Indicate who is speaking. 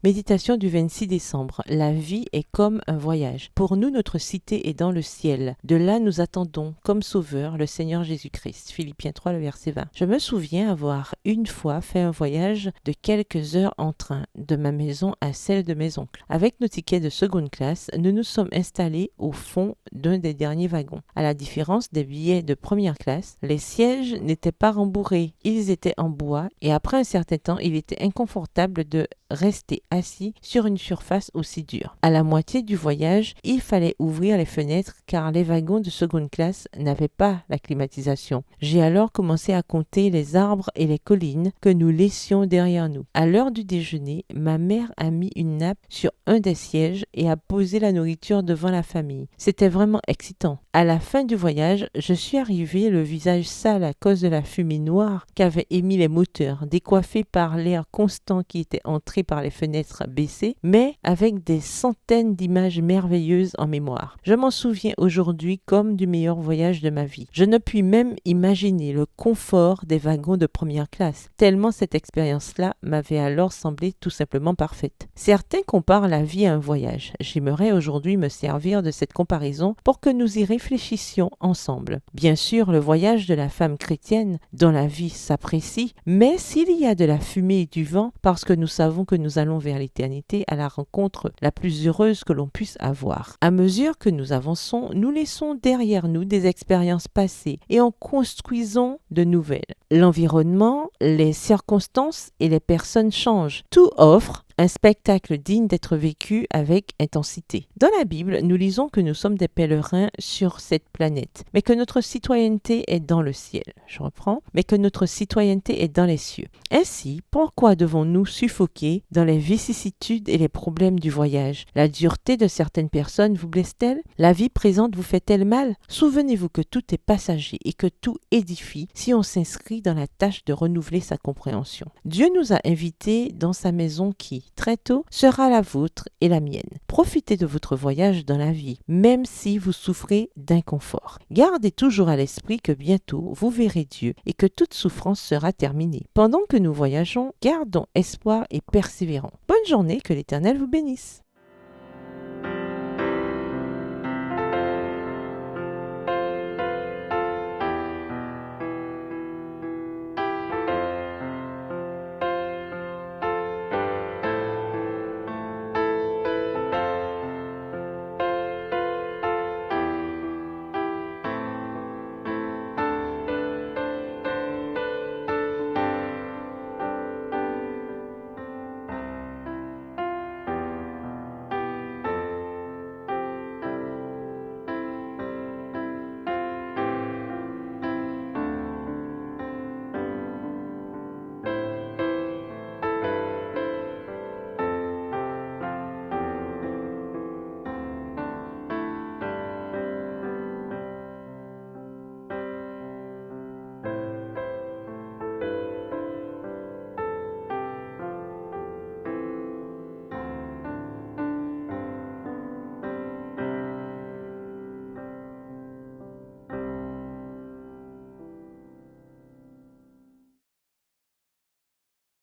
Speaker 1: Méditation du 26 décembre. La vie est comme un voyage. Pour nous, notre cité est dans le ciel. De là, nous attendons comme sauveur le Seigneur Jésus-Christ. Philippiens 3, le verset 20. Je me souviens avoir une fois fait un voyage de quelques heures en train, de ma maison à celle de mes oncles. Avec nos tickets de seconde classe, nous nous sommes installés au fond d'un des derniers wagons. À la différence des billets de première classe, les sièges n'étaient pas rembourrés. Ils étaient en bois et après un certain temps, il était inconfortable de rester assis sur une surface aussi dure. À la moitié du voyage, il fallait ouvrir les fenêtres car les wagons de seconde classe n'avaient pas la climatisation. J'ai alors commencé à compter les arbres et les collines que nous laissions derrière nous. À l'heure du déjeuner, ma mère a mis une nappe sur un des sièges et a posé la nourriture devant la famille. C'était vraiment excitant. À la fin du voyage, je suis arrivée le visage sale à cause de la fumée noire qu'avaient émis les moteurs, décoiffée par l'air constant qui était entré par les fenêtres baissées, mais avec des centaines d'images merveilleuses en mémoire. Je m'en souviens aujourd'hui comme du meilleur voyage de ma vie. Je ne puis même imaginer le confort des wagons de première classe, tellement cette expérience-là m'avait alors semblé tout simplement parfaite. Certains comparent la vie à un voyage. J'aimerais aujourd'hui me servir de cette comparaison pour que nous y réfléchissions ensemble. Bien sûr, le voyage de la femme chrétienne, dont la vie s'apprécie, mais s'il y a de la fumée et du vent, parce que nous savons que nous allons vers l'éternité à la rencontre la plus heureuse que l'on puisse avoir. À mesure que nous avançons, nous laissons derrière nous des expériences passées et en construisons de nouvelles. L'environnement, les circonstances et les personnes changent. Tout offre un spectacle digne d'être vécu avec intensité. Dans la Bible, nous lisons que nous sommes des pèlerins sur cette planète, mais que notre citoyenneté est dans le ciel. Je reprends, mais que notre citoyenneté est dans les cieux. Ainsi, pourquoi devons-nous suffoquer dans les vicissitudes et les problèmes du voyage? La dureté de certaines personnes vous blesse-t-elle? La vie présente vous fait-elle mal? Souvenez-vous que tout est passager et que tout édifie si on s'inscrit dans la tâche de renouveler sa compréhension. Dieu nous a invités dans sa maison qui, très tôt, sera la vôtre et la mienne. Profitez de votre voyage dans la vie, même si vous souffrez d'inconfort. Gardez toujours à l'esprit que bientôt vous verrez Dieu et que toute souffrance sera terminée. Pendant que nous voyageons, gardons espoir et persévérons. Bonne journée, que l'Éternel vous bénisse.